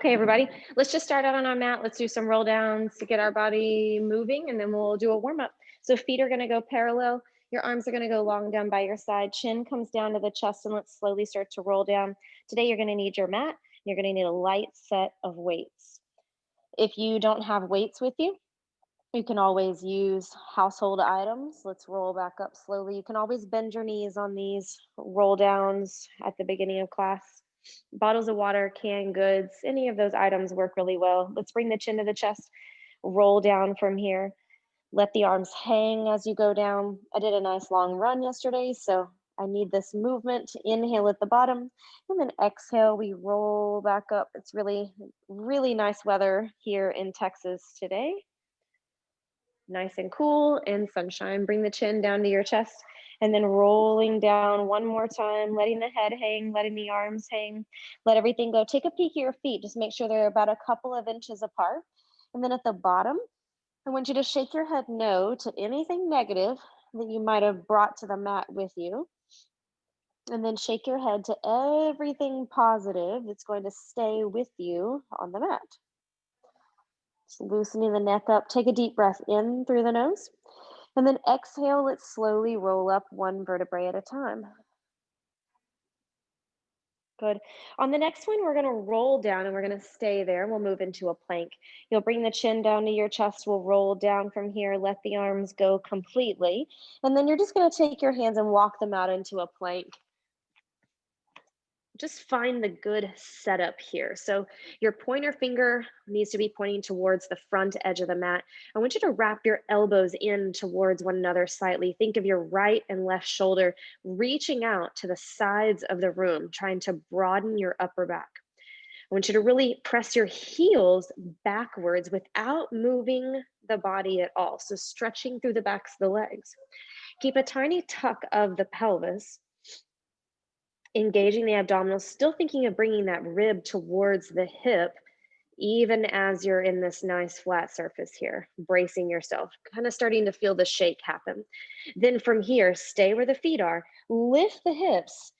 Okay, everybody, let's just start out on our mat. Let's do some roll downs to get our body moving, and then we'll do a warm up. So feet are gonna go parallel. Your arms are gonna go long down by your side. Chin comes down to the chest, and let's slowly start to roll down. Today, you're gonna need your mat. You're gonna need a light set of weights. If you don't have weights with you can always use household items. Let's roll back up slowly. You can always bend your knees on these roll downs at the beginning of class. Bottles of water, canned goods, any of those items work really well. Let's bring the chin to the chest, roll down from here. Let the arms hang as you go down. I did a nice long run yesterday, so I need this movement. Inhale at the bottom, and then exhale, we roll back up. It's really, really nice weather here in Texas today. Nice and cool and sunshine. Bring the chin down to your chest and then rolling down one more time, letting the head hang, letting the arms hang, let everything go. Take a peek at your feet. Just make sure they're about a couple of inches apart. And then at the bottom, I want you to shake your head no to anything negative that you might have brought to the mat with you. And then shake your head to everything positive that's going to stay with you on the mat. Just loosening the neck up. Take a deep breath in through the nose. And then exhale, let's slowly roll up one vertebrae at a time. Good. On the next one, we're going to roll down and we're going to stay there. We'll move into a plank. You'll bring the chin down to your chest. We'll roll down from here. Let the arms go completely. And then you're just going to take your hands and walk them out into a plank. Just find the good setup here. So your pointer finger needs to be pointing towards the front edge of the mat. I want you to wrap your elbows in towards one another slightly. Think of your right and left shoulder reaching out to the sides of the room, trying to broaden your upper back. I want you to really press your heels backwards without moving the body at all. So stretching through the backs of the legs. Keep a tiny tuck of the pelvis, engaging the abdominals, still thinking of bringing that rib towards the hip, even as you're in this nice flat surface here, bracing yourself, kind of starting to feel the shake happen. Then from here, stay where the feet are, lift the hips,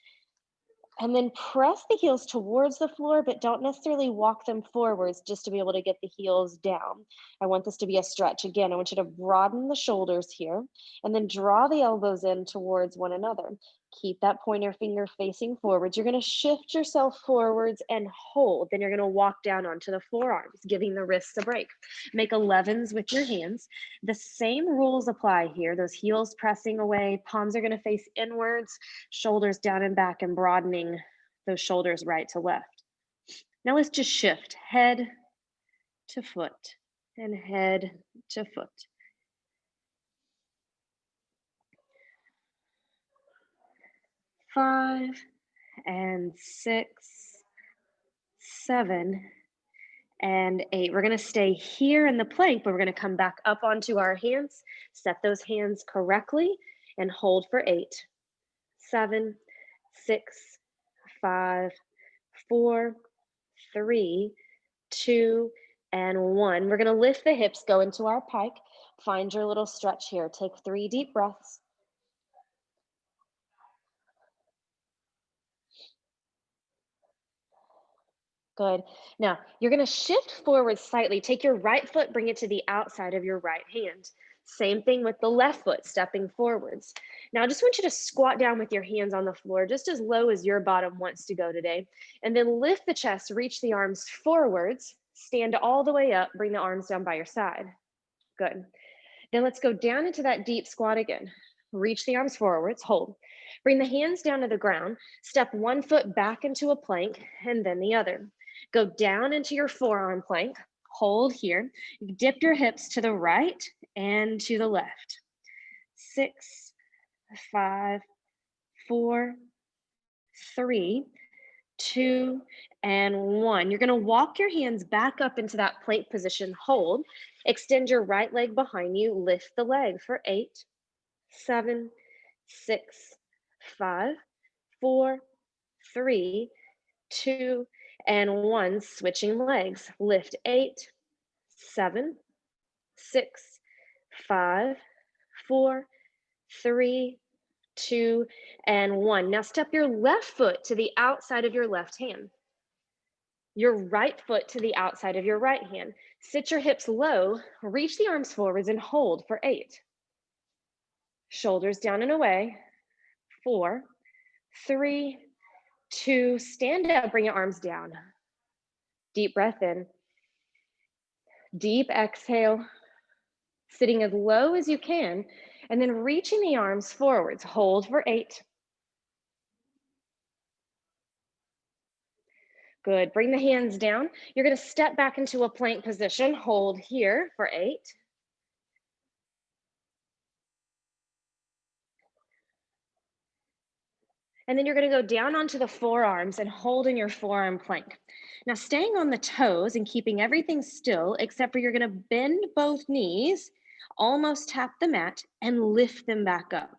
and then press the heels towards the floor, but don't necessarily walk them forwards just to be able to get the heels down. I want this to be a stretch. Again, I want you to broaden the shoulders here and then draw the elbows in towards one another. Keep that pointer finger facing forwards. You're going to shift yourself forwards and hold. Then you're going to walk down onto the forearms, giving the wrists a break. Make 11s with your hands. The same rules apply here. Those heels pressing away, palms are going to face inwards, shoulders down and back, and broadening those shoulders right to left. Now let's just shift head to foot and head to foot. 5 and 6, 7 and 8. We're going to stay here in the plank, but we're going to come back up onto our hands, set those hands correctly, and hold for 8, 7, 6, 5, 4, 3, 2, and 1. We're going to lift the hips, go into our pike. Find your little stretch here. Take 3 deep breaths. Good. Now, you're going to shift forward slightly. Take your right foot, bring it to the outside of your right hand. Same thing with the left foot, stepping forwards. Now, I just want you to squat down with your hands on the floor, just as low as your bottom wants to go today. And then lift the chest, reach the arms forwards, stand all the way up, bring the arms down by your side. Good. Then let's go down into that deep squat again. Reach the arms forwards, hold. Bring the hands down to the ground, step one foot back into a plank, and then the other. Go down into your forearm plank, hold here. Dip your hips to the right and to the left. 6, 5, 4, 3, 2, and 1. You're going to walk your hands back up into that plank position, hold. Extend your right leg behind you, lift the leg for 8, 7, 6, 5, 4, 3, 2, and 1. Switching legs. Lift 8, 7, 6, 5, 4, 3, 2, and 1. Now step your left foot to the outside of your left hand. your right foot to the outside of your right hand. Sit your hips low, reach the arms forwards and hold for 8. Shoulders down and away. 4, 3, 2, stand up, bring your arms down. Deep breath in. Deep exhale, sitting as low as you can, and then reaching the arms forwards. Hold for 8. Good. Bring the hands down. You're going to step back into a plank position. Hold here for 8. And then you're going to go down onto the forearms and hold in your forearm plank. Now, staying on the toes and keeping everything still, except for you're going to bend both knees, almost tap the mat, and lift them back up.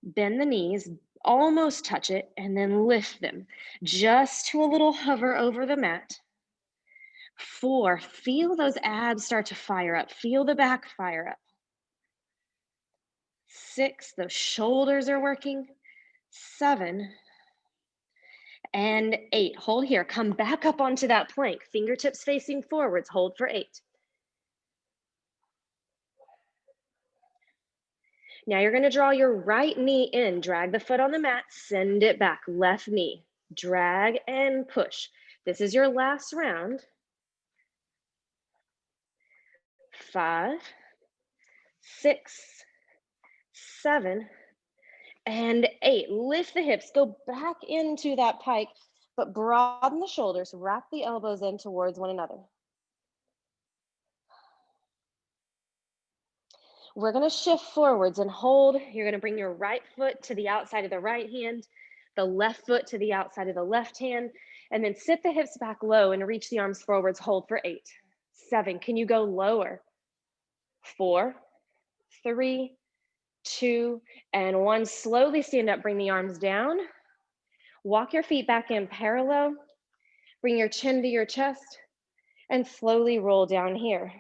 Bend the knees, almost touch it, and then lift them just to a little hover over the mat. 4, feel those abs start to fire up. Feel the back fire up. 6, those shoulders are working. 7, and 8. Hold here. Come back up onto that plank. Fingertips facing forwards. Hold for 8. Now you're going to draw your right knee in. Drag the foot on the mat. Send it back. Left knee. Drag and push. This is your last round. 5, 6, 7, and 8. Lift the hips. Go back into that pike, but broaden the shoulders. Wrap the elbows in towards one another. We're going to shift forwards and hold. You're going to bring your right foot to the outside of the right hand, the left foot to the outside of the left hand, and then sit the hips back low and reach the arms forwards. Hold for 8. 7. Can you go lower? 4, 3, 2, and 1. Slowly stand up. Bring the arms down. Walk your feet back in parallel. Bring your chin to your chest and slowly roll down here.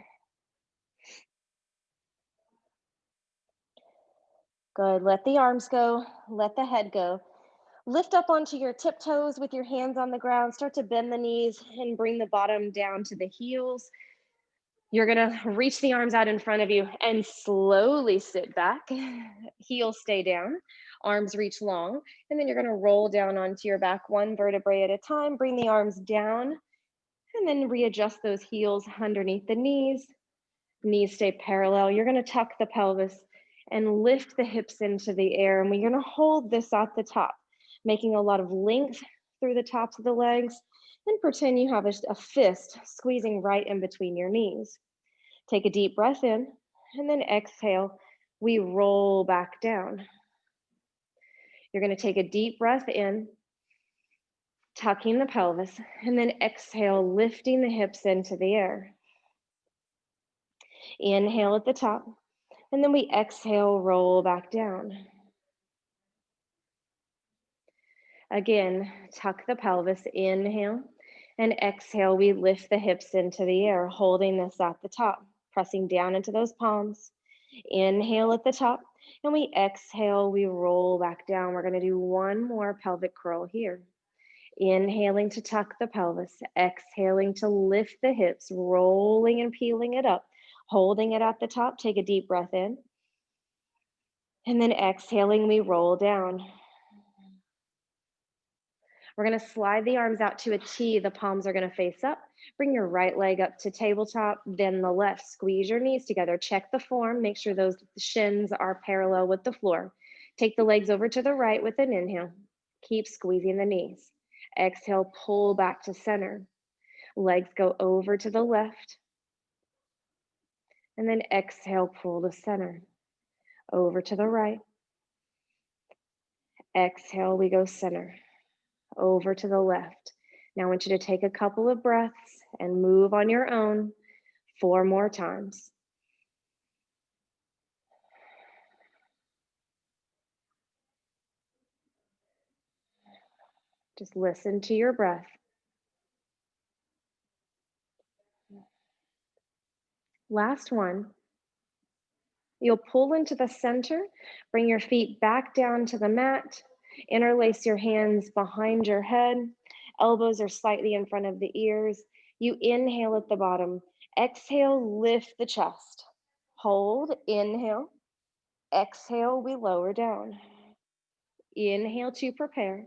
Good. Let the arms go. Let the head go. Lift up onto your tiptoes with your hands on the ground. Start to bend the knees and bring the bottom down to the heels. You're going to reach the arms out in front of you and slowly sit back. Heels stay down. Arms reach long. And then you're going to roll down onto your back one vertebrae at a time. Bring the arms down and then readjust those heels underneath the knees. Knees stay parallel. You're going to tuck the pelvis and lift the hips into the air. And we're going to hold this at the top, making a lot of length through the tops of the legs. And pretend you have a fist squeezing right in between your knees. Take a deep breath in and then exhale. We roll back down. You're going to take a deep breath in, tucking the pelvis, and then exhale, lifting the hips into the air. Inhale at the top, and then we exhale, roll back down. Again, tuck the pelvis, inhale, and exhale, we lift the hips into the air, holding this at the top, pressing down into those palms. Inhale at the top, and we exhale, we roll back down. We're gonna do one more pelvic curl here. Inhaling to tuck the pelvis, exhaling to lift the hips, rolling and peeling it up, holding it at the top. Take a deep breath in. And then exhaling, we roll down. We're gonna slide the arms out to a T. The palms are gonna face up. Bring your right leg up to tabletop, then the left. Squeeze your knees together. Check the form. Make sure those shins are parallel with the floor. Take the legs over to the right with an inhale. Keep squeezing the knees. Exhale, pull back to center. Legs go over to the left. And then exhale, pull to center. Over to the right. Exhale, we go center. Over to the left. Now I want you to take a couple of breaths and move on your own 4 more times. Just listen to your breath. Last one. You'll pull into the center, bring your feet back down to the mat, interlace your hands behind your head, Elbows are slightly in front of the ears. You inhale at the bottom. Exhale, lift the chest. Hold, inhale. Exhale, we lower down. Inhale to prepare.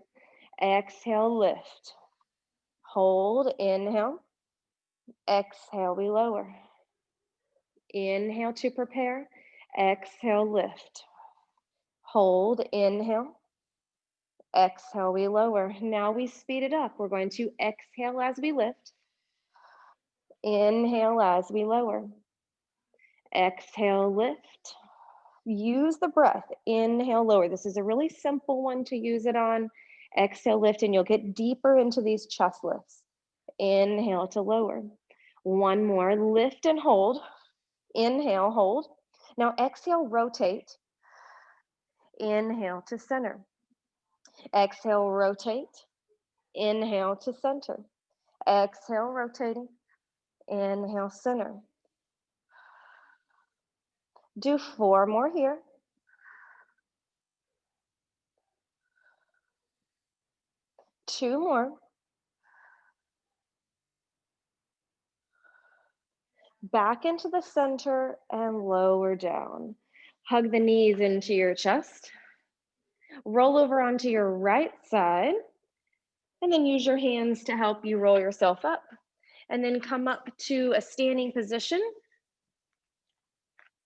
Exhale, lift. Hold, inhale. Exhale, we lower. Inhale to prepare. Exhale, lift. Hold, inhale. Exhale, we lower. Now we speed it up. We're going to exhale as we lift. Inhale as we lower. Exhale, lift. Use the breath. Inhale, lower. This is a really simple one to use it on. Exhale, lift, and you'll get deeper into these chest lifts. Inhale to lower. One more. Lift and hold. Inhale, hold. Now exhale, rotate. Inhale to center. Exhale, rotate. Inhale to center. Exhale, rotating. Inhale, center. Do 4 more here. Two more. Back into the center and lower down. Hug the knees into your chest. Roll over onto your right side. And then use your hands to help you roll yourself up. And then come up to a standing position.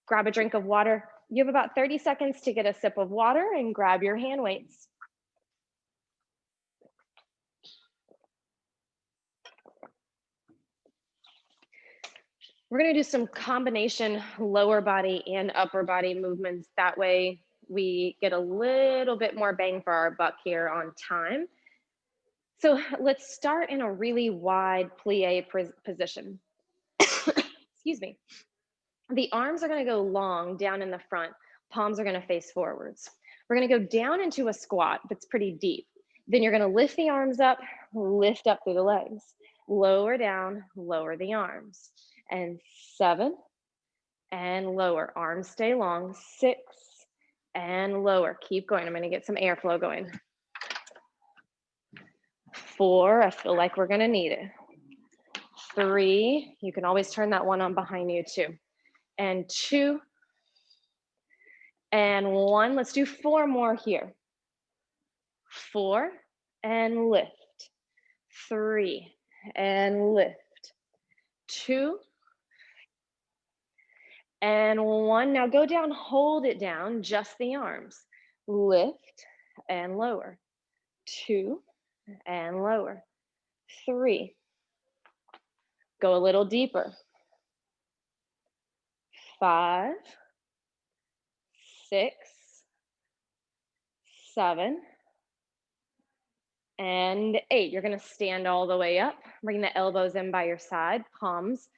Grab a drink of water. You have about 30 seconds to get a sip of water and grab your hand weights. We're gonna do some combination lower body and upper body movements. That way we get a little bit more bang for our buck here on time. So let's start in a really wide plie position. Excuse me. The arms are gonna go long down in the front. Palms are gonna face forwards. We're gonna go down into a squat that's pretty deep. Then you're gonna lift the arms up, lift up through the legs. Lower down, lower the arms. And 7, and lower. Arms stay long. 6, and lower. Keep going. I'm gonna get some airflow going. 4, I feel like we're gonna need it. 3, you can always turn that one on behind you too. And 2, and 1. Let's do 4 more here. 4, and lift. 3, and lift. 2, and 1. Now go down, hold it down, just the arms. Lift and lower. 2, and lower. 3, go a little deeper. 5, 6, 7, and 8. You're gonna stand all the way up. Bring the elbows in by your side. Palms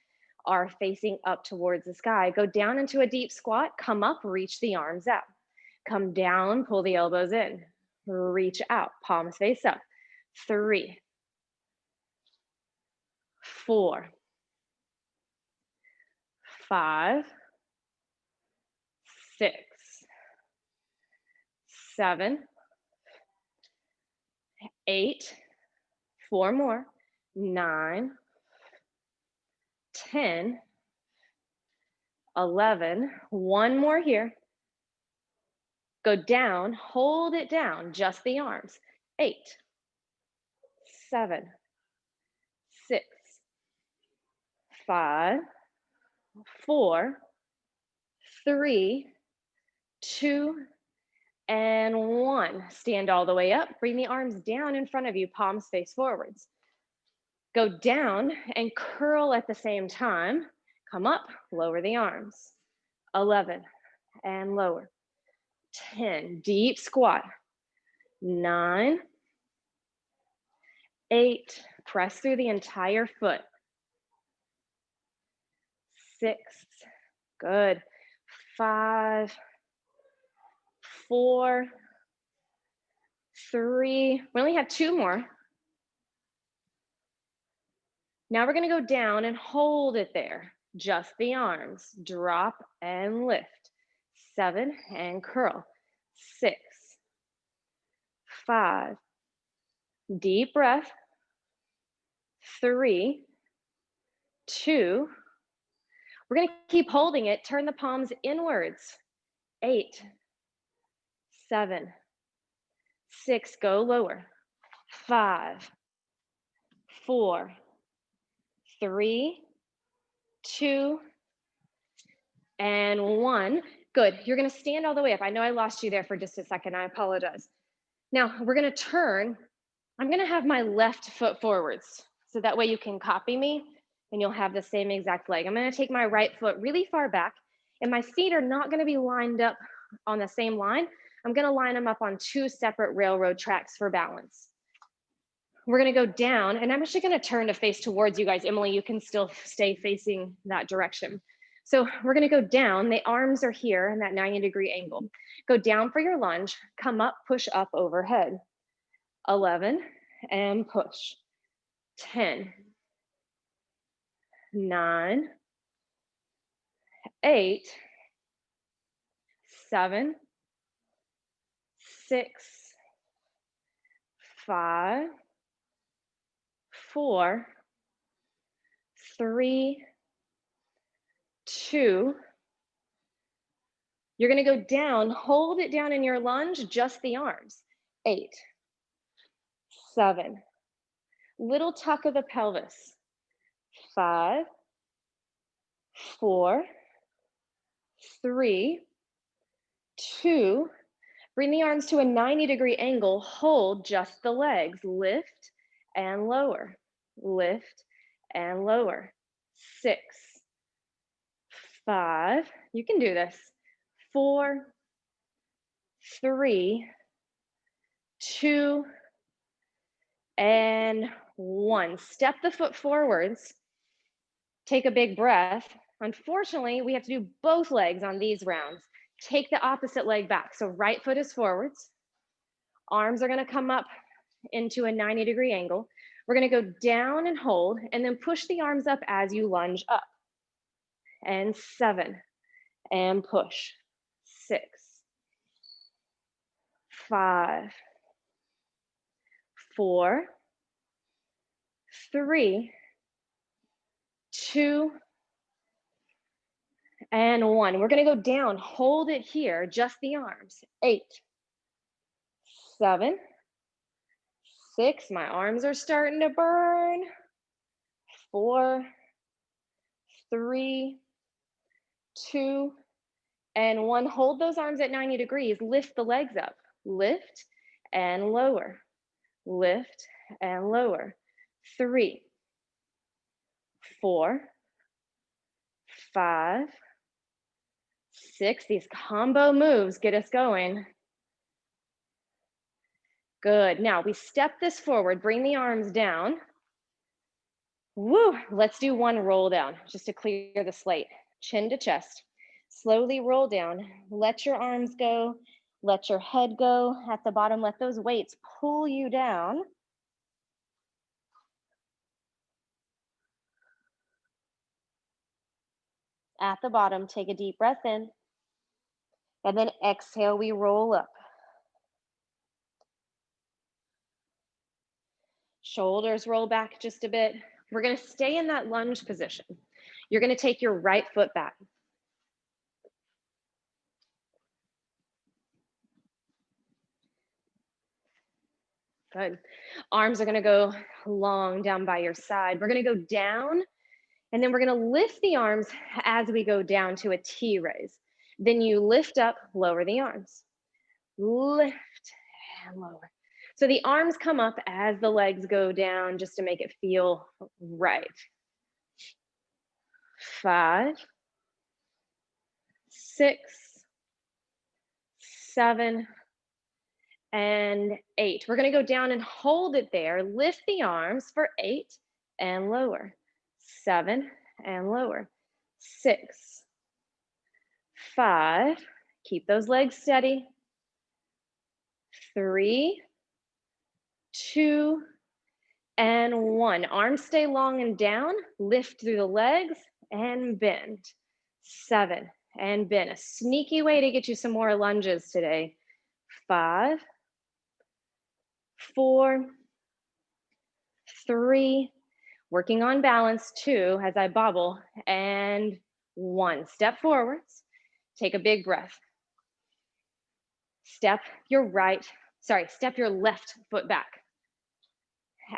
are facing up towards the sky. Go down into a deep squat. Come up, reach the arms out. Come down, pull the elbows in. Reach out, palms face up. 3, 4, 5, 6, 7, 8, 4 more, 9, 10, 11, 1 more here. Go down, hold it down, just the arms. 8, 7, 6, 5, 4, 3, 2, and 1. Stand all the way up. Bring the arms down in front of you, palms face forwards. Go down and curl at the same time. Come up, lower the arms. 11, and lower. 10, deep squat. 9, 8, press through the entire foot. 6, good. 5, 4, 3, we only have 2 more. Now we're gonna go down and hold it there. Just the arms. Drop and lift. 7, and curl. 6, 5, deep breath. 3, 2. We're gonna keep holding it. Turn the palms inwards. 8, 7, 6, go lower. 5, 4, 3, 2, and 1. Good. You're gonna stand all the way up. I know I lost you there for just a second. I apologize. Now we're gonna turn. I'm gonna have my left foot forwards, so that way you can copy me and you'll have the same exact leg. I'm gonna take my right foot really far back, and my feet are not gonna be lined up on the same line. I'm gonna line them up on 2 separate railroad tracks for balance. We're gonna go down, and I'm actually gonna turn to face towards you guys. Emily, you can still stay facing that direction. So we're gonna go down, the arms are here in that 90-degree angle. Go down for your lunge, come up, push up overhead. 11, and push. 10, 9, 8, 7, 6, 5, 4, 3, 2. You're gonna go down, hold it down in your lunge, just the arms. 8, 7, little tuck of the pelvis. 5, 4, 3, 2. Bring the arms to a 90-degree angle, hold just the legs, lift and lower, lift and lower. 6, 5, you can do this. 4, 3, 2, and 1. Step the foot forwards, take a big breath. Unfortunately, we have to do both legs on these rounds. Take the opposite leg back. So right foot is forwards. Arms are gonna come up into a 90-degree angle. We're gonna go down and hold, and then push the arms up as you lunge up. And 7, and push. 6, 5, 4, 3, 2, and 1. We're gonna go down, hold it here, just the arms. 8, 7, 6, my arms are starting to burn. 4, 3, 2, and 1. Hold those arms at 90 degrees. Lift the legs up. Lift and lower. Lift and lower. 3, 4, 5, 6. These combo moves get us going. Good. Now we step this forward. Bring the arms down. Woo. Let's do one roll down just to clear the slate. Chin to chest. Slowly roll down. Let your arms go. Let your head go. At the bottom, let those weights pull you down. At the bottom, take a deep breath in. And then exhale, we roll up. Shoulders roll back just a bit. We're gonna stay in that lunge position. You're gonna take your right foot back. Good. Arms are gonna go long down by your side. We're gonna go down, and then we're gonna lift the arms as we go down to a T raise. Then you lift up, lower the arms. Lift and lower. So the arms come up as the legs go down just to make it feel right. 5, 6, 7, and 8. We're gonna go down and hold it there. Lift the arms for 8 and lower. 7 and lower. 6, 5, keep those legs steady. 3, 2, and 1. Arms stay long and down. Lift through the legs and bend. 7, and bend. A sneaky way to get you some more lunges today. 5, 4, 3. Working on balance, 2, as I bobble, and 1. Step forwards, take a big breath. Step your left foot back.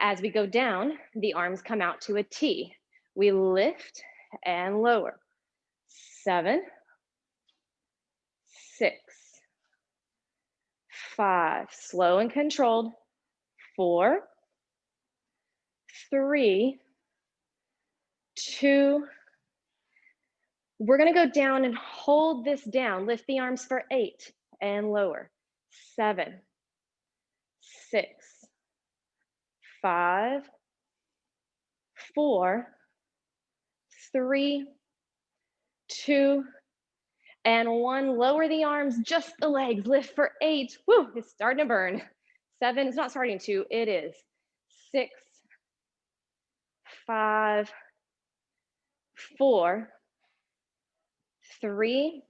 As we go down, the arms come out to a T. We lift and lower. 7, 6, 5, slow and controlled. 4, 3, 2. We're gonna go down and hold this down. Lift the arms for 8 and lower. 7, 6, 5, 4, 3, 2, and 1. Lower the arms, just the legs. Lift for 8. Woo, it's starting to burn. 7, it's not starting to, it is. 6, 5, 4, 3,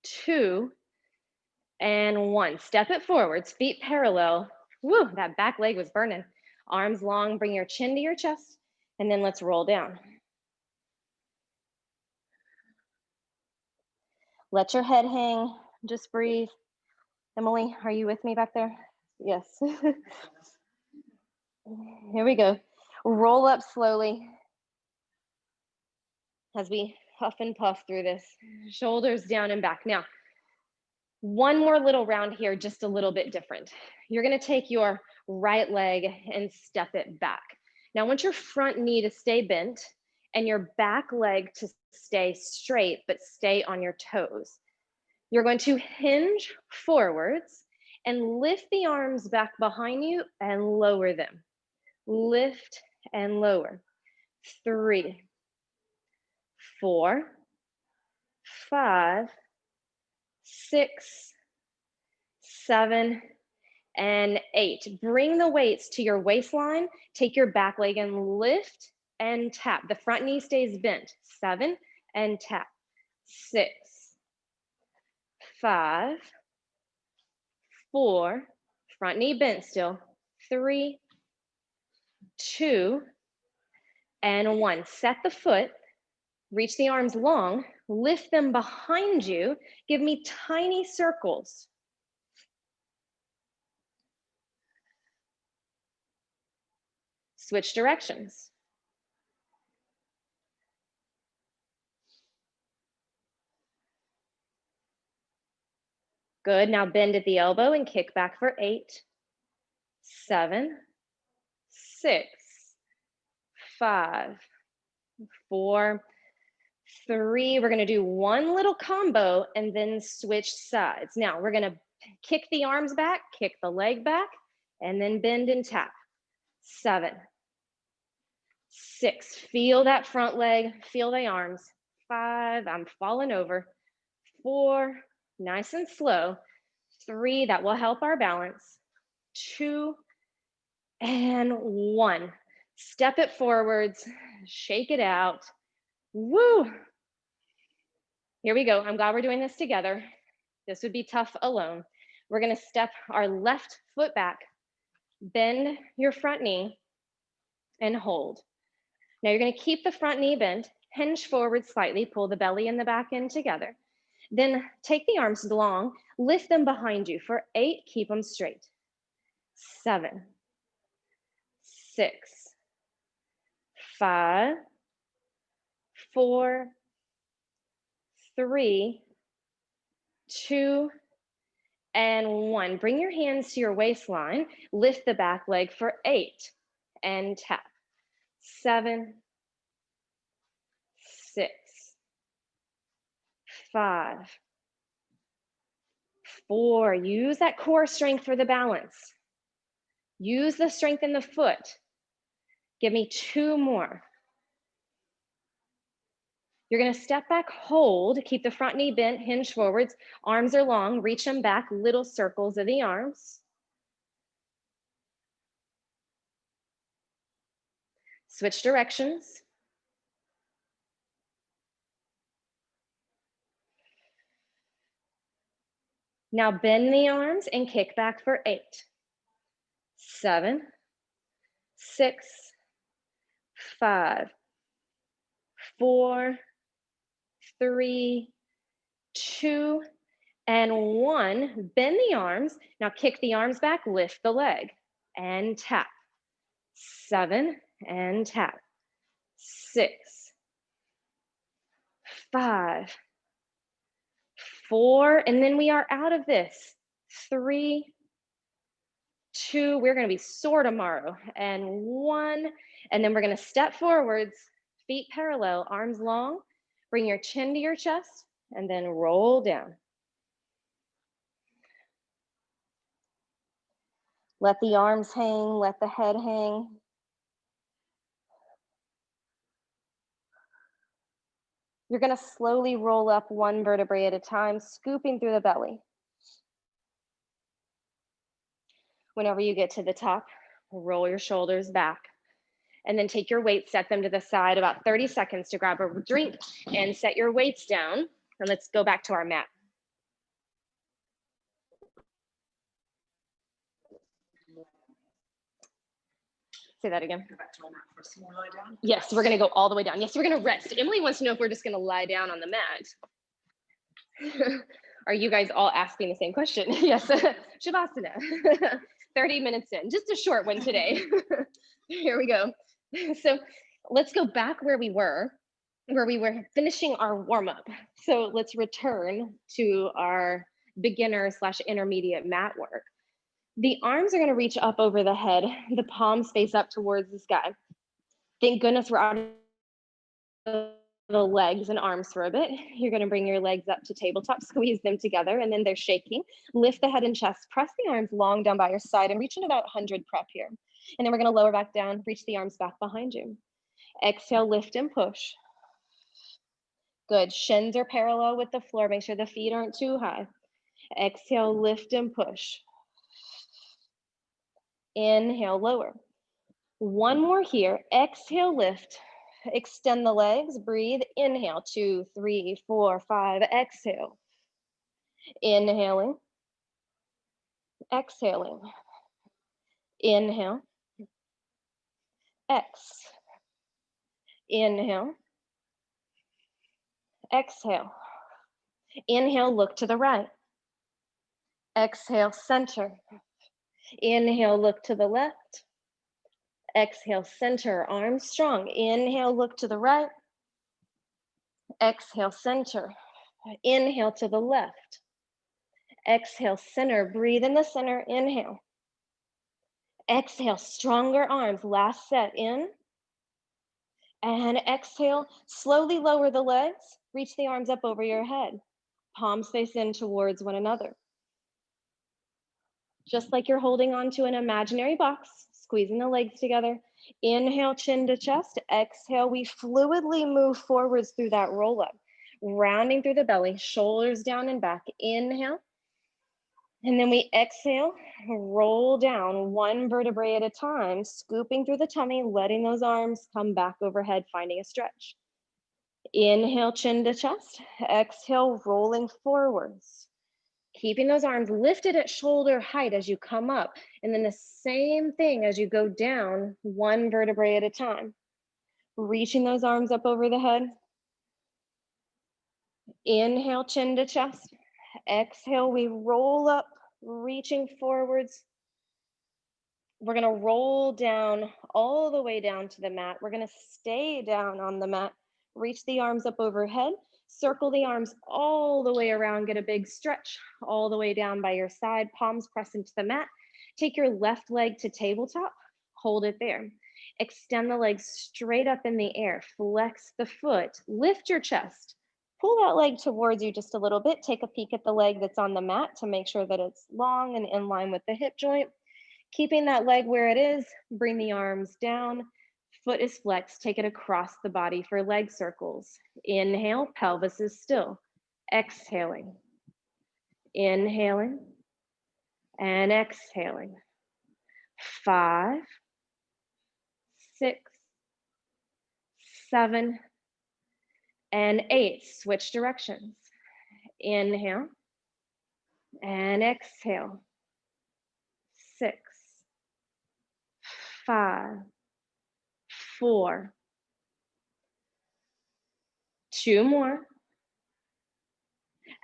2, and 1. Step it forwards, feet parallel. Woo, that back leg was burning. Arms long, bring your chin to your chest, and then let's roll down. Let your head hang, just breathe. Emily, are you with me back there? Yes. Here we go. Roll up slowly as we huff and puff through this. Shoulders down and back. Now, one more little round here, just a little bit different. You're gonna take your right leg and step it back. Now, I want your front knee to stay bent and your back leg to stay straight, but stay on your toes. You're going to hinge forwards and lift the arms back behind you and lower them. Lift and lower. 3, 4, 5, 6, 7, and 8. Bring the weights to your waistline. Take your back leg and lift and tap. The front knee stays bent. 7, and tap. 6, 5, 4, front knee bent still. 3, 2, and 1. Set the foot. Reach the arms long. Lift them behind you. Give me tiny circles. Switch directions. Good, now bend at the elbow and kick back for 8, 7, 6, 5, 4, 3. We're gonna do one little combo and then switch sides. Now we're gonna kick the arms back, kick the leg back, and then bend and tap. 7, 6, feel that front leg, feel the arms. 5, I'm falling over. 4, nice and slow. 3, that will help our balance. 2, and 1. Step it forwards, shake it out. Woo! Here we go. I'm glad we're doing this together. This would be tough alone. We're gonna step our left foot back, bend your front knee, and hold. Now you're gonna keep the front knee bent, hinge forward slightly, pull the belly and the back end together. Then take the arms long, lift them behind you. For 8, keep them straight. 7, 6, 5, 4, 3, 2, and 1. Bring your hands to your waistline. Lift the back leg for 8 and tap. 7, 6, 5, 4. Use that core strength for the balance. Use the strength in the foot. Give me 2 more. You're gonna step back, hold, keep the front knee bent, hinge forwards, arms are long, reach them back, little circles of the arms. Switch directions. Now bend the arms and kick back for 8, 7, 6, 5, 4, 3, 2, and 1. Bend the arms. Now kick the arms back, lift the leg, and tap. 7, and tap. 6, 5, 4, and then we are out of this. 3, 2, we're gonna be sore tomorrow, and 1, and then we're gonna step forwards, feet parallel, arms long, bring your chin to your chest, and then roll down. Let the arms hang, let the head hang. You're gonna slowly roll up one vertebrae at a time, scooping through the belly. Whenever you get to the top, roll your shoulders back. And then take your weights, set them to the side, about 30 seconds to grab a drink and set your weights down. And let's go back to our mat. Say that again. Go back to our mat for a small lie down. Yes, we're gonna go all the way down. Yes, we're gonna rest. Emily wants to know if we're just gonna lie down on the mat. Are you guys all asking the same question? Yes, Shavasana. 30 minutes in, just a short one today. Here we go. So let's go back where we were finishing our warm-up. So let's return to our beginner / intermediate mat work. The arms are going to reach up over the head, the palms face up towards the sky. Thank goodness we're out of the legs and arms for a bit. You're going to bring your legs up to tabletop, squeeze them together, and then they're shaking. Lift the head and chest, press the arms long down by your side and reach in about 100 prep here. And then we're going to lower back down, reach the arms back behind you. Exhale, lift and push. Good, shins are parallel with the floor. Make sure the feet aren't too high. Exhale, lift and push. Inhale, lower. One more here. Exhale, lift. Extend the legs, breathe. Inhale, 2, 3, 4, 5. Exhale. Inhaling. Exhaling. Inhale. X. Inhale. Exhale. Inhale, look to the right. Exhale, center. Inhale, look to the left. Exhale, center, arms strong. Inhale, look to the right. Exhale, center. Inhale to the left. Exhale, center. Breathe in the center. Inhale. Exhale, stronger arms. Last set in. And exhale, slowly lower the legs. Reach the arms up over your head. Palms face in towards one another. Just like you're holding on to an imaginary box, squeezing the legs together. Inhale, chin to chest. Exhale, we fluidly move forwards through that roll up, rounding through the belly, shoulders down and back. Inhale. And then we exhale, roll down one vertebrae at a time, scooping through the tummy, letting those arms come back overhead, finding a stretch. Inhale, chin to chest. Exhale, rolling forwards. Keeping those arms lifted at shoulder height as you come up. And then the same thing as you go down, one vertebrae at a time. Reaching those arms up over the head. Inhale, chin to chest. Exhale, we roll up, reaching forwards. We're gonna roll down all the way down to the mat. We're gonna stay down on the mat. Reach the arms up overhead. Circle the arms all the way around, get a big stretch all the way down by your side, palms press into the mat. Take your left leg to tabletop, hold it there. Extend the legs straight up in the air, flex the foot, lift your chest. Pull that leg towards you just a little bit. Take a peek at the leg that's on the mat to make sure that it's long and in line with the hip joint. Keeping that leg where it is, bring the arms down. Foot is flexed, take it across the body for leg circles. Inhale, pelvis is still. Exhaling. Inhaling and exhaling. 5, 6, 7, and 8. Switch directions. Inhale and exhale. 6, 5, 4, 2 more.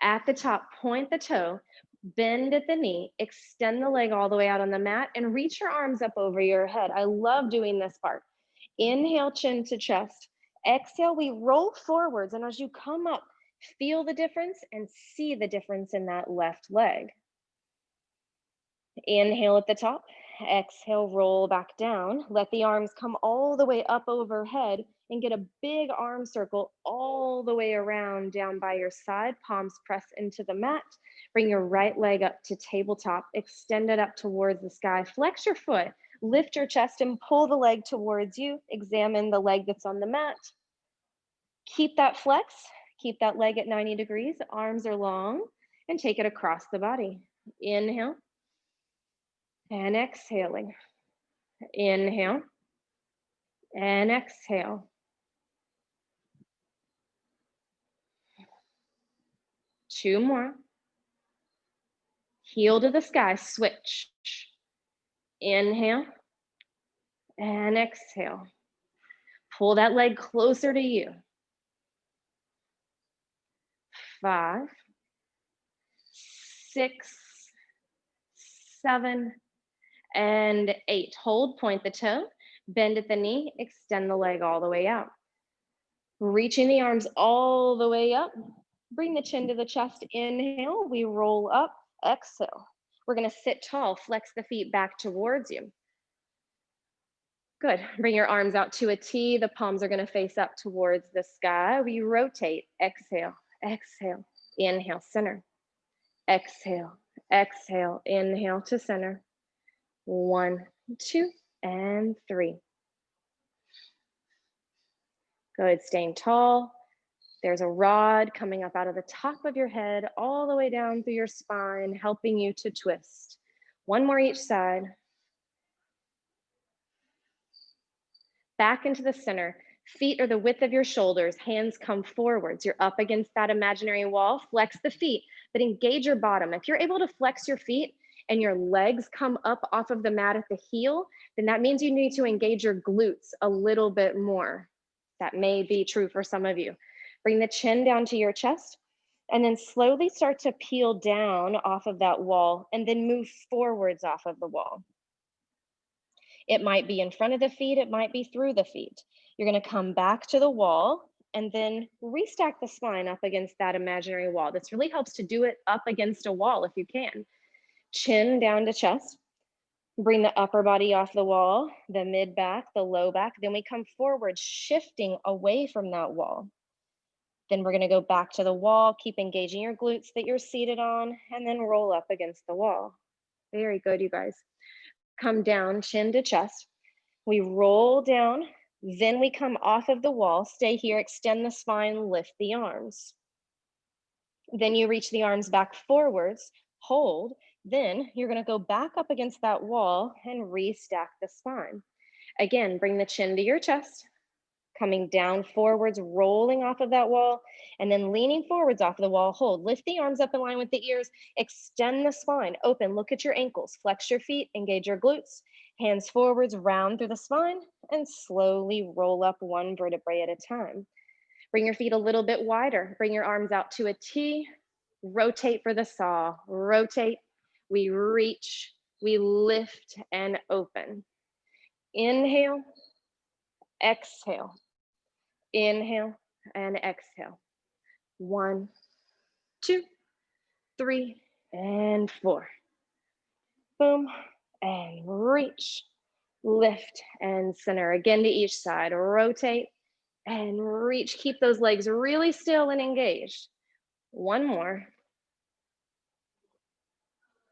At the top, point the toe, bend at the knee, extend the leg all the way out on the mat, and reach your arms up over your head. I love doing this part. Inhale, chin to chest. Exhale, we roll forwards. And as you come up, feel the difference and see the difference in that left leg. Inhale at the top. Exhale, roll back down. Let the arms come all the way up overhead and get a big arm circle all the way around down by your side. Palms press into the mat. Bring your right leg up to tabletop. Extend it up towards the sky. Flex your foot. Lift your chest and pull the leg towards you. Examine the leg that's on the mat. Keep that flex. Keep that leg at 90 degrees. Arms are long. And take it across the body. Inhale. And exhaling. Inhale and exhale. 2 more. Heel to the sky, switch. Inhale and exhale. Pull that leg closer to you. 5, 6, 7, and 8. Hold, point the toe, bend at the knee, extend the leg all the way out. Reaching the arms all the way up. Bring the chin to the chest. Inhale, we roll up. Exhale. We're going to sit tall, flex the feet back towards you. Good. Bring your arms out to a T. The palms are going to face up towards the sky. We rotate. Exhale, exhale, inhale, center. Exhale, exhale, inhale to center. 1, 2, and 3. Good. Staying tall. There's a rod coming up out of the top of your head, all the way down through your spine, helping you to twist. 1 more each side. Back into the center. Feet are the width of your shoulders. Hands come forwards. You're up against that imaginary wall. Flex the feet, but engage your bottom. If you're able to flex your feet and your legs come up off of the mat at the heel, then that means you need to engage your glutes a little bit more. That may be true for some of you. Bring the chin down to your chest and then slowly start to peel down off of that wall and then move forwards off of the wall. It might be in front of the feet, it might be through the feet. You're going to come back to the wall and then restack the spine up against that imaginary wall. This really helps to do it up against a wall if you can. Chin down to chest. Bring the upper body off the wall, the mid back, the low back. Then we come forward, shifting away from that wall. Then we're going to go back to the wall, keep engaging your glutes that you're seated on, and then roll up against the wall. Very good, you guys. Come down, chin to chest. We roll down, then we come off of the wall. Stay here, extend the spine, lift the arms. Then you reach the arms back forwards, hold. Then you're going to go back up against that wall and restack the spine. Again, bring the chin to your chest. Coming down forwards, rolling off of that wall, and then leaning forwards off of the wall, hold. Lift the arms up in line with the ears, extend the spine, open, look at your ankles, flex your feet, engage your glutes, hands forwards, round through the spine, and slowly roll up 1 vertebrae at a time. Bring your feet a little bit wider, bring your arms out to a T, rotate for the saw, rotate, we reach, we lift and open. Inhale, exhale. Inhale and exhale. 1, 2, 3, and 4. Boom, and reach, lift, and center. Again to each side. Rotate and reach. Keep those legs really still and engaged. 1 more.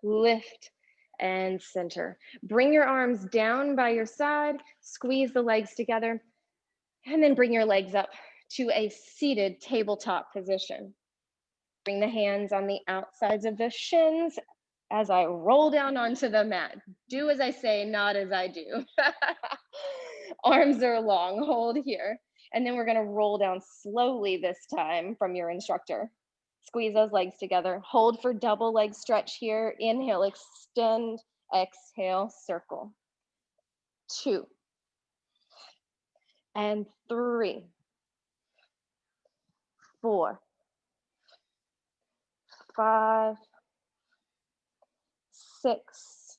Lift and center. Bring your arms down by your side. Squeeze the legs together. And then bring your legs up to a seated tabletop position. Bring the hands on the outsides of the shins as I roll down onto the mat. Do as I say, not as I do. Arms are long, hold here. And then we're gonna roll down slowly this time from your instructor. Squeeze those legs together. Hold for double leg stretch here. Inhale, extend, exhale, circle. 2. And 3. 4, 5, 6,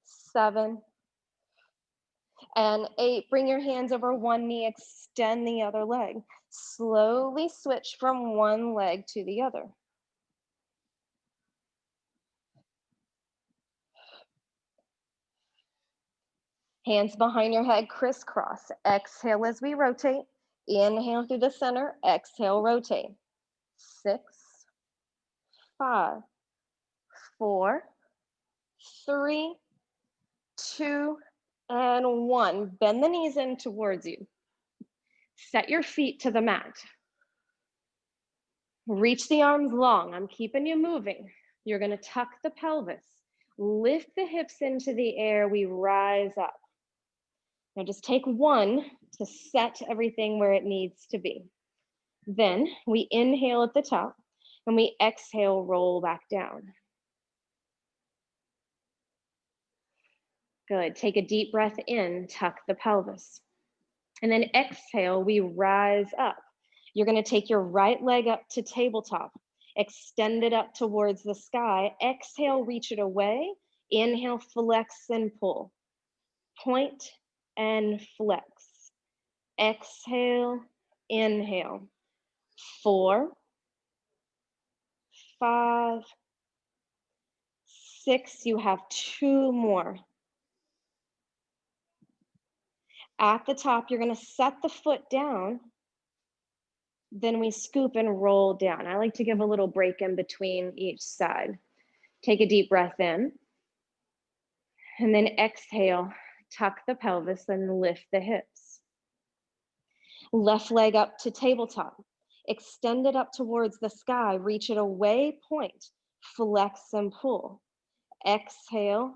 7, and 8. Bring your hands over one knee, extend the other leg. Slowly switch from one leg to the other. Hands behind your head, crisscross. Exhale as we rotate. Inhale through the center, exhale, rotate. 6, 5, 4, 3, 2, and 1. Bend the knees in towards you. Set your feet to the mat. Reach the arms long. I'm keeping you moving. You're going to tuck the pelvis. Lift the hips into the air. We rise up. Now just take one to set everything where it needs to be. Then we inhale at the top and we exhale, roll back down. Good. Take a deep breath in, tuck the pelvis. And then exhale, we rise up. You're going to take your right leg up to tabletop, extend it up towards the sky. Exhale, reach it away. Inhale, flex and pull. Point and flex. Exhale, inhale. 4, 5, 6. You have 2 more. At the top, you're going to set the foot down. Then we scoop and roll down. I like to give a little break in between each side. Take a deep breath in. And then exhale, tuck the pelvis and lift the hips. Left leg up to tabletop. Extend it up towards the sky. Reach it away, point. Flex and pull. Exhale,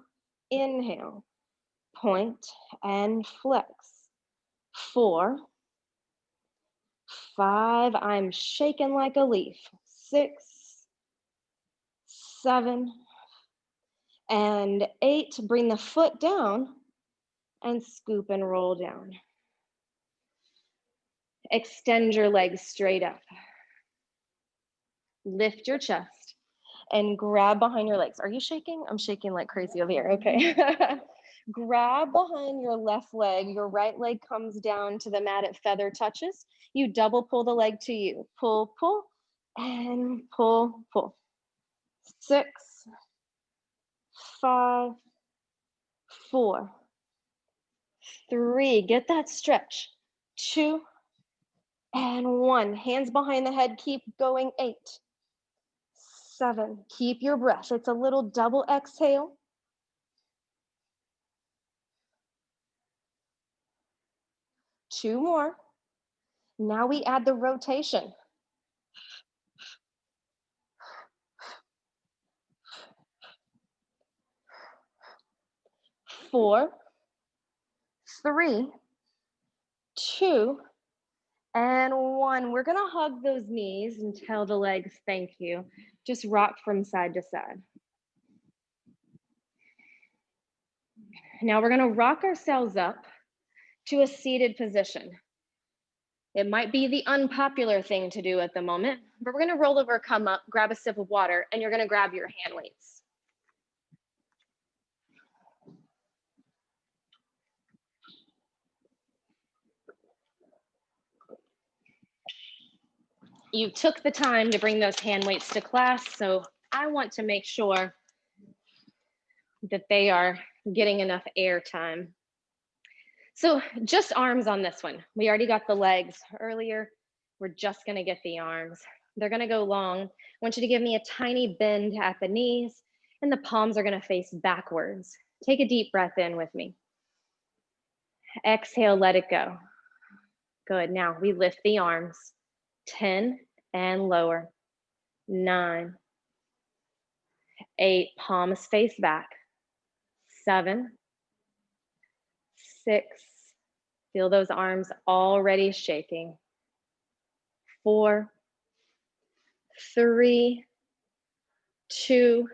inhale. Point and flex. 4, 5, I'm shaking like a leaf. 6, 7, and 8. Bring the foot down and scoop and roll down. Extend your legs straight up. Lift your chest and grab behind your legs. Are you shaking? I'm shaking like crazy over here. Okay. Grab behind your left leg. Your right leg comes down to the mat at feather touches. You double pull the leg to you. Pull, pull, and pull, pull. 6, 5, 4, 3. Get that stretch. 2, and 1. Hands behind the head. Keep going. 8, 7. Keep your breath. It's a little double exhale. 2 more. Now we add the rotation. 4, 3, 2, and 1. We're gonna hug those knees and tell the legs thank you. Just rock from side to side. Now we're gonna rock ourselves up to a seated position. It might be the unpopular thing to do at the moment, but we're gonna roll over, come up, grab a sip of water, and you're gonna grab your hand weights. You took the time to bring those hand weights to class, so I want to make sure that they are getting enough air time. So just arms on this one. We already got the legs earlier. We're just gonna get the arms. They're gonna go long. I want you to give me a tiny bend at the knees, and the palms are gonna face backwards. Take a deep breath in with me. Exhale, let it go. Good, now we lift the arms. 10 and lower. 9, 8, palms face back. 7, 6, feel those arms already shaking. 4, 3, 2,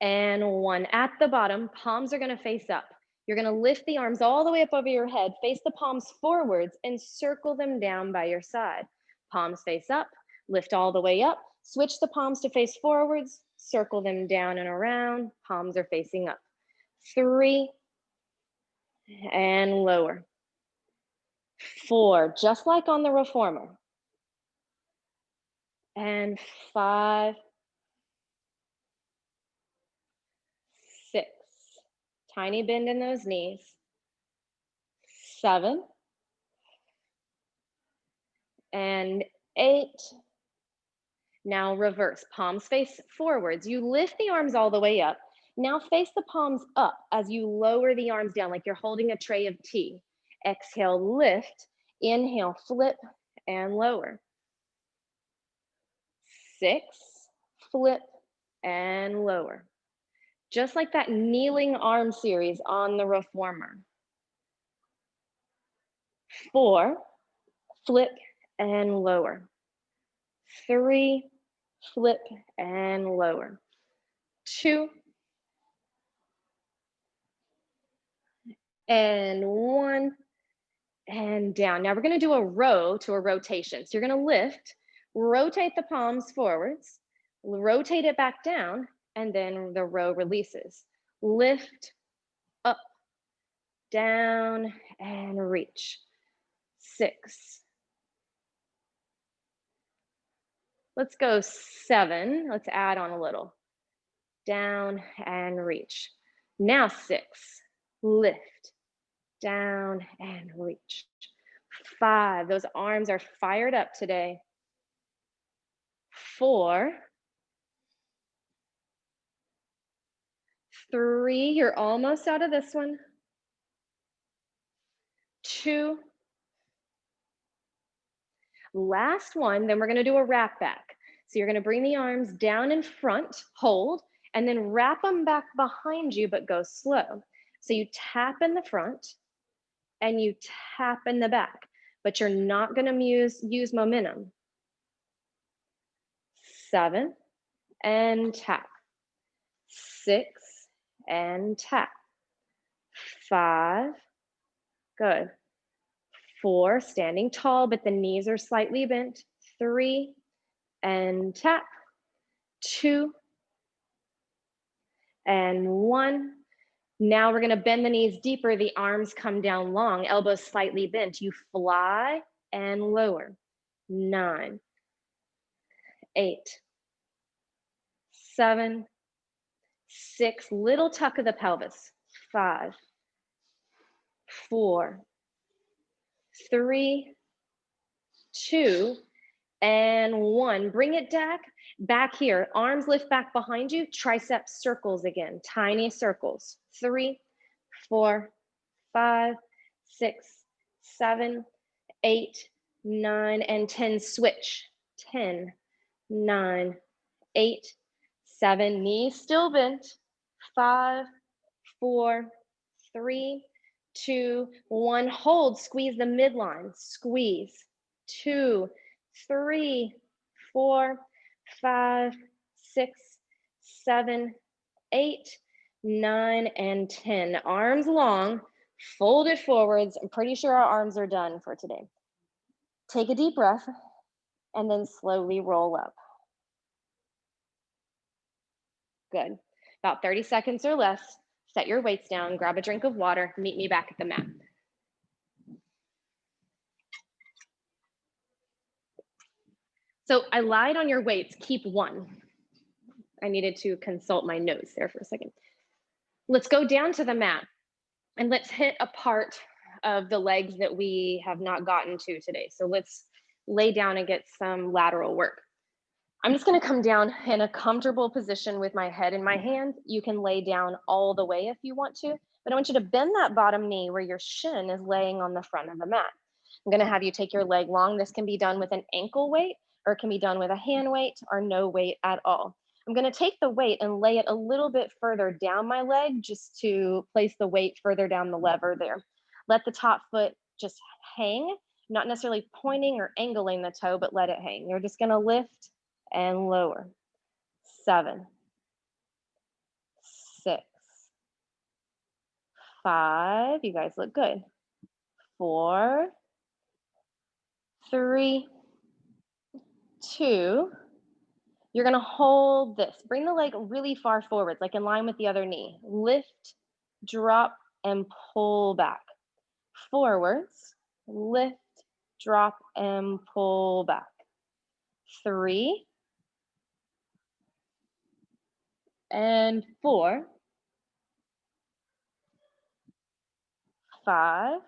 and 1. At the bottom, palms are gonna face up. You're gonna lift the arms all the way up over your head, face the palms forwards, and circle them down by your side. palms face up, lift all the way up, switch the palms to face forwards, circle them down and around, palms are facing up. 3, and lower. 4, just like on the reformer. And 5, 6, tiny bend in those knees. 7, and 8. Now reverse, palms face forwards. You lift the arms all the way up. Now face the palms up as you lower the arms down like you're holding a tray of tea. Exhale, lift. Inhale, flip and lower. 6, flip and lower. Just like that kneeling arm series on the reformer. 4, flip and lower. 3, flip and lower. 2, and 1, and down. Now we're gonna do a row to a rotation. So you're gonna lift, rotate the palms forwards, rotate it back down, and then the row releases. Lift, up, down, and reach. 6. Let's go 7. Let's add on a little. Down and reach. Now 6. Lift, down and reach. 5. Those arms are fired up today. 4. 3. You're almost out of this one. 2. Last one, then we're gonna do a wrap back. So you're gonna bring the arms down in front, hold, and then wrap them back behind you, but go slow. So you tap in the front and you tap in the back, but you're not gonna use momentum. 7, and tap. 6, and tap. 5, good. 4, standing tall, but the knees are slightly bent. 3, and tap. 2, and 1. Now we're gonna bend the knees deeper, the arms come down long, elbows slightly bent. You fly and lower. 9, 8, 7, 6, little tuck of the pelvis. 5, 4, 3, 2, and 1. Bring it back here. Arms lift back behind you. Triceps circles again. Tiny circles. 3, 4, 5, 6, 7, 8, 9, and 10. Switch. 10, 9, 8, 7. Knees still bent. 5, 4, 3, 2, 1. Hold. Squeeze the midline. Squeeze. 2, 3, 4, 5, 6, 7, 8, 9, and 10. Arms long, fold it forwards. I'm pretty sure our arms are done for today. Take a deep breath and then slowly roll up. Good. About 30 seconds or less. Set your weights down, grab a drink of water, meet me back at the mat. So I lied on your weights, keep 1. I needed to consult my notes there for a second. Let's go down to the mat and let's hit a part of the legs that we have not gotten to today. So let's lay down and get some lateral work. I'm just gonna come down in a comfortable position with my head in my hand. You can lay down all the way if you want to, but I want you to bend that bottom knee where your shin is laying on the front of the mat. I'm gonna have you take your leg long. This can be done with an ankle weight or it can be done with a hand weight or no weight at all. I'm gonna take the weight and lay it a little bit further down my leg just to place the weight further down the lever there. Let the top foot just hang, not necessarily pointing or angling the toe, but let it hang. You're just gonna lift and lower. 7, 6, 5, you guys look good. 4, 3, 2. You're gonna hold this. Bring the leg really far forwards, like in line with the other knee. Lift, drop, and pull back. Forwards, lift, drop, and pull back. 3 and 4, 5,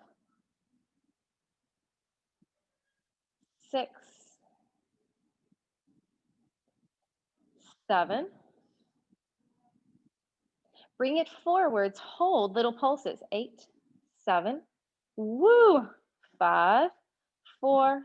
6, 7. Bring it forwards, hold little pulses. 8, 7, woo, 5, 4,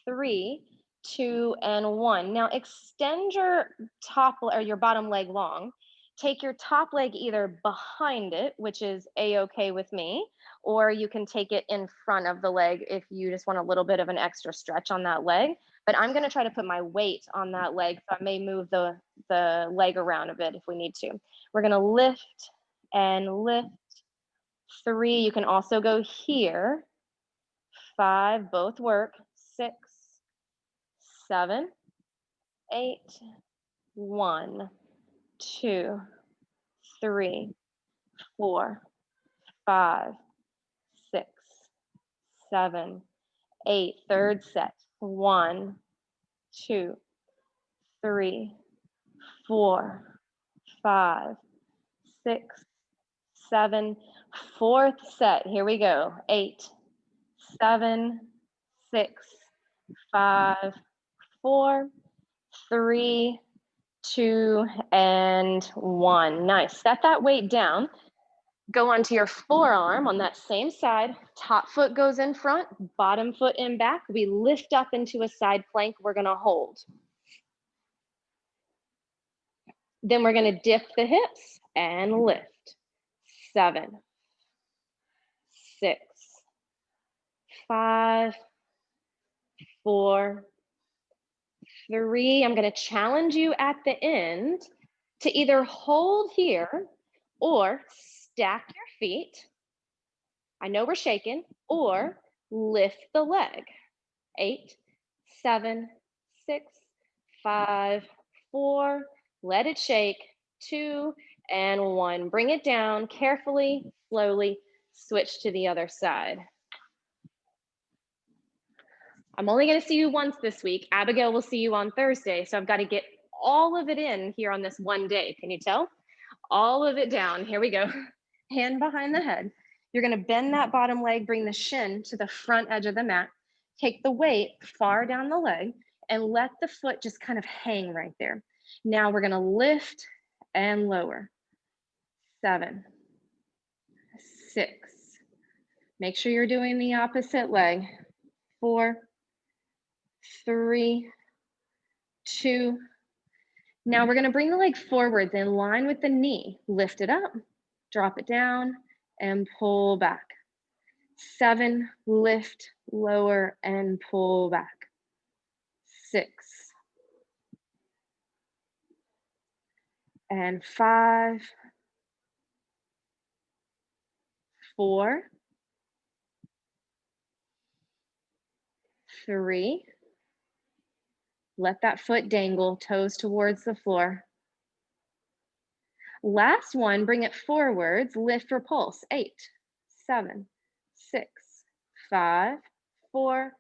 3, 2, and 1. Now extend your top or your bottom leg long. Take your top leg either behind it, which is a-okay with me, or you can take it in front of the leg if you just want a little bit of an extra stretch on that leg. But I'm gonna try to put my weight on that leg, so I may move the leg around a bit if we need to. We're gonna lift and lift. 3, you can also go here. 5, both work. 6, 7, 8, 1, 2, 3, 4, 5, 6, 7, 8. Third set. 1, 2, 3, 4, 5, 6, 7. Fourth set. Here we go. 8, 7, 6, 5, 4, 3, 2, and 1. Nice. Set that weight down. Go onto your forearm on that same side. Top foot goes in front, bottom foot in back. We lift up into a side plank. We're going to hold. Then we're going to dip the hips and lift. 7, 6, 5, 4, 3. I'm going to challenge you at the end to either hold here or stack your feet. I know we're shaking, or lift the leg. 8, 7, 6, 5, 4. Let it shake. 2 and 1. Bring it down carefully, slowly. Switch to the other side. I'm only going to see you once this week. Abigail will see you on Thursday, so I've got to get all of it in here on this one day. Can you tell? All of it down. Here we go. Hand behind the head. You're going to bend that bottom leg, bring the shin to the front edge of the mat. Take the weight far down the leg and let the foot just kind of hang right there. Now we're going to lift and lower. 7, 6. Make sure you're doing the opposite leg. 4, 3, 2. Now we're going to bring the leg forwards in line with the knee. Lift it up, drop it down, and pull back. 7, lift, lower, and pull back. 6, and 5, 4, 3. Let that foot dangle, toes towards the floor. Last one, bring it forwards, lift, repulse. 8, 7, 6, 5, 4,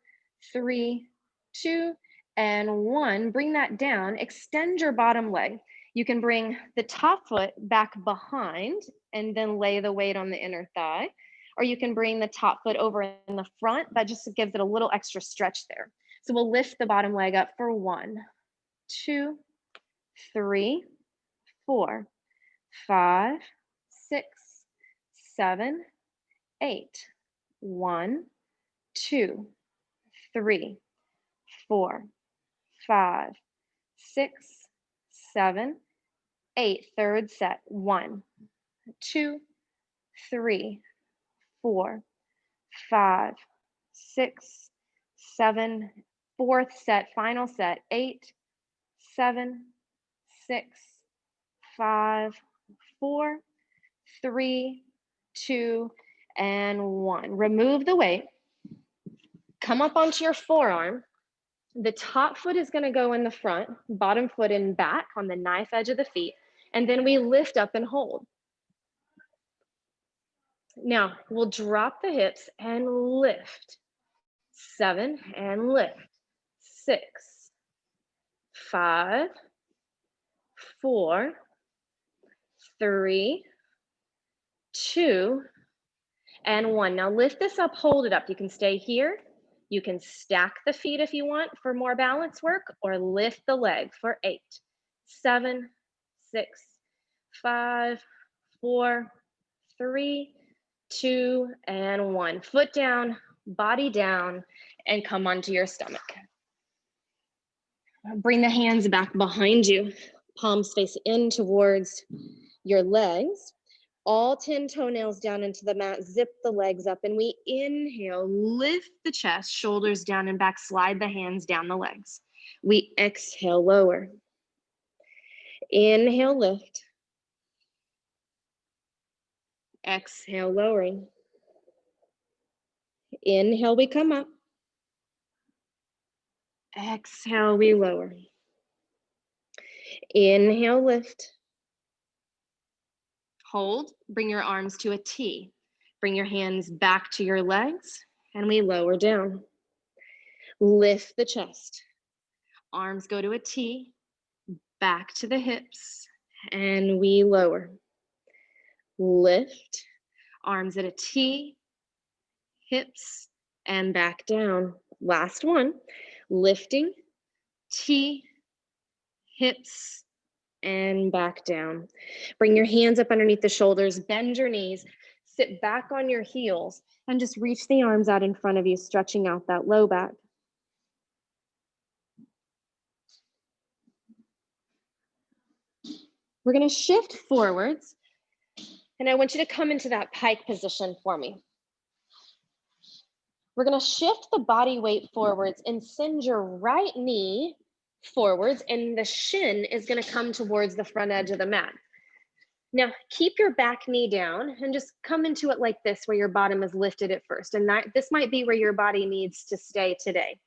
3, 2, and 1. Bring that down, extend your bottom leg. You can bring the top foot back behind and then lay the weight on the inner thigh, or you can bring the top foot over in the front. That just gives it a little extra stretch there. So we'll lift the bottom leg up for 1, 2, 3, 4, 5, 6, 7, 8. 1, 2, 3, 4, 5, 6, 7, 8. Third set. 1, 2, 3, 4, 5, 6, 7. Fourth set. Final set. 8, 7, 6, 5, 4, 3, 2, and 1. Remove the weight. Come up onto your forearm. The top foot is gonna go in the front, bottom foot in back on the knife edge of the feet, and then we lift up and hold. Now, we'll drop the hips and lift. 7, and lift. 6, 5, 4, 3, 2, and 1. Now lift this up, hold it up. You can stay here. You can stack the feet if you want for more balance work, or lift the leg for 8, 7, 6, 5, 4, 3, 2, and 1. Foot down, body down, and come onto your stomach. Bring the hands back behind you, palms face in towards your legs. All 10 toenails down into the mat, zip the legs up, and we inhale, lift the chest, shoulders down and back, slide the hands down the legs. We exhale, lower. Inhale, lift. Exhale, lowering. Inhale, we come up. Exhale, we lower. Inhale, lift. Hold, bring your arms to a T. Bring your hands back to your legs, and we lower down. Lift the chest. Arms go to a T, back to the hips, and we lower. Lift, arms at a T, hips, and back down. Last one, lifting, T, hips, and back down. Bring your hands up underneath the shoulders, bend your knees, sit back on your heels, and just reach the arms out in front of you, stretching out that low back. We're gonna shift forwards, and I want you to come into that pike position for me. We're gonna shift the body weight forwards and send your right knee forwards, and the shin is gonna come towards the front edge of the mat. Now, keep your back knee down and just come into it like this, where your bottom is lifted at first. And this might be where your body needs to stay today.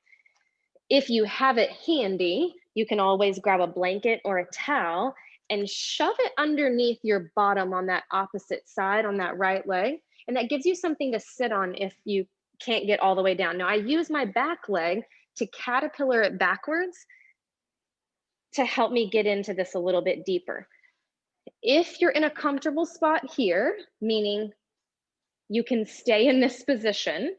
If you have it handy, you can always grab a blanket or a towel and shove it underneath your bottom on that opposite side, on that right leg. And that gives you something to sit on if you can't get all the way down. Now, I use my back leg to caterpillar it backwards to help me get into this a little bit deeper. If you're in a comfortable spot here, meaning you can stay in this position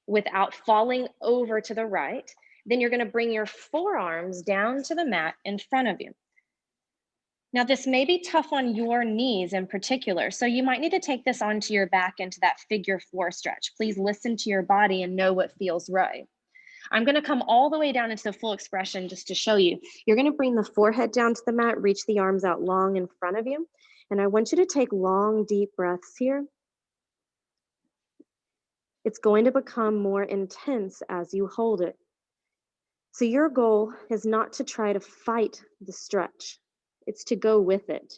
without falling over to the right, then you're going to bring your forearms down to the mat in front of you. Now, this may be tough on your knees in particular, so you might need to take this onto your back into that figure 4 stretch. Please listen to your body and know what feels right. I'm going to come all the way down into the full expression just to show you. You're going to bring the forehead down to the mat, reach the arms out long in front of you. And I want you to take long, deep breaths here. It's going to become more intense as you hold it. So your goal is not to try to fight the stretch. It's to go with it.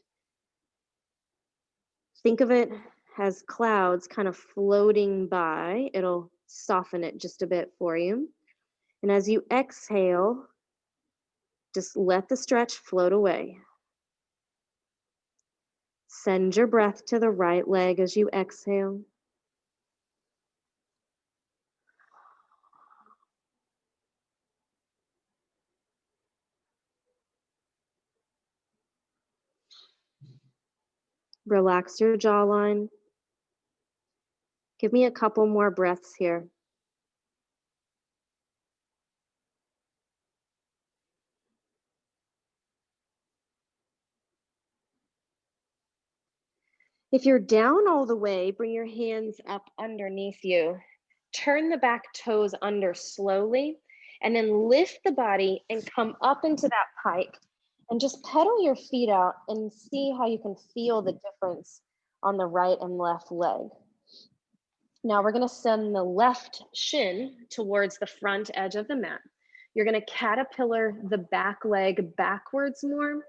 Think of it as clouds kind of floating by. It'll soften it just a bit for you. And as you exhale, just let the stretch float away. Send your breath to the right leg as you exhale. Relax your jawline. Give me a couple more breaths here. If you're down all the way, bring your hands up underneath you. Turn the back toes under slowly, and then lift the body and come up into that pike. And just pedal your feet out and see how you can feel the difference on the right and left leg. Now we're going to send the left shin towards the front edge of the mat. You're going to caterpillar the back leg backwards more.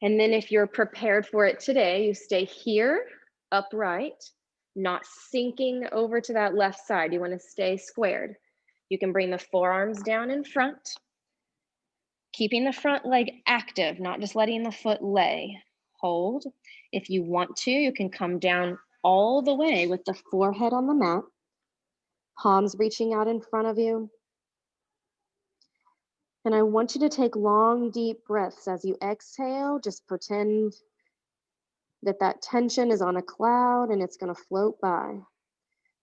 And then if you're prepared for it today, you stay here, upright, not sinking over to that left side. You want to stay squared. You can bring the forearms down in front, keeping the front leg active, not just letting the foot lay. Hold. If you want to, you can come down all the way with the forehead on the mat, palms reaching out in front of you. And I want you to take long, deep breaths as you exhale. Just pretend that that tension is on a cloud and it's going to float by.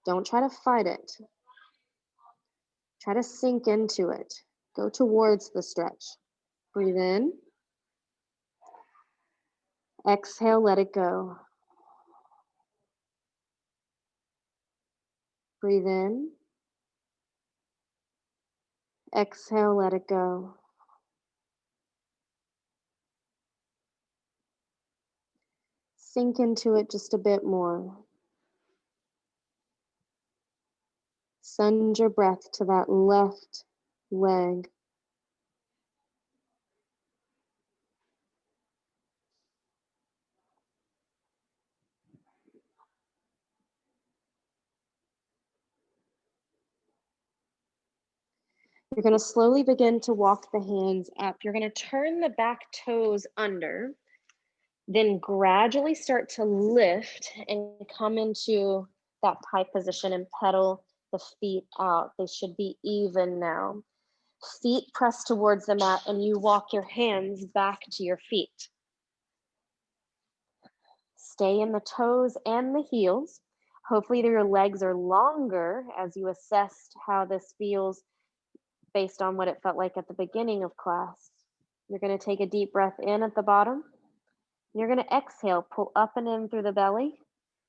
Don't try to fight it. Try to sink into it. Go towards the stretch. Breathe in. Exhale, let it go. Breathe in. Exhale, let it go. Sink into it just a bit more. Send your breath to that left leg. You're going to slowly begin to walk the hands up. You're going to turn the back toes under, then gradually start to lift and come into that pie position and pedal the feet out. They should be even now. Feet pressed towards the mat, and you walk your hands back to your feet. Stay in the toes and the heels. Hopefully your legs are longer as you assessed how this feels based on what it felt like at the beginning of class. You're going to take a deep breath in at the bottom. You're going to exhale, pull up and in through the belly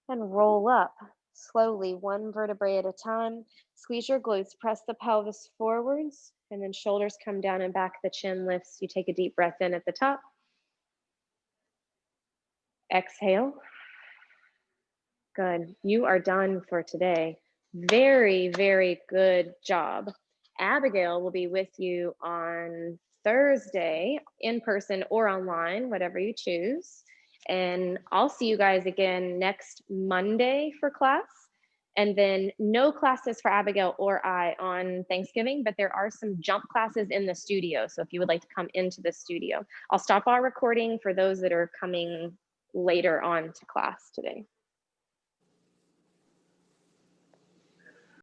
and roll up slowly, one vertebrae at a time. Squeeze your glutes, press the pelvis forwards, and then shoulders come down and back, the chin lifts. You take a deep breath in at the top. Exhale. Good. You are done for today. Very, very good job. Abigail will be with you on Thursday, in person or online, whatever you choose. And I'll see you guys again next Monday for class. And then no classes for Abigail or I on Thanksgiving, but there are some jump classes in the studio. So if you would like to come into the studio, I'll stop our recording for those that are coming later on to class today.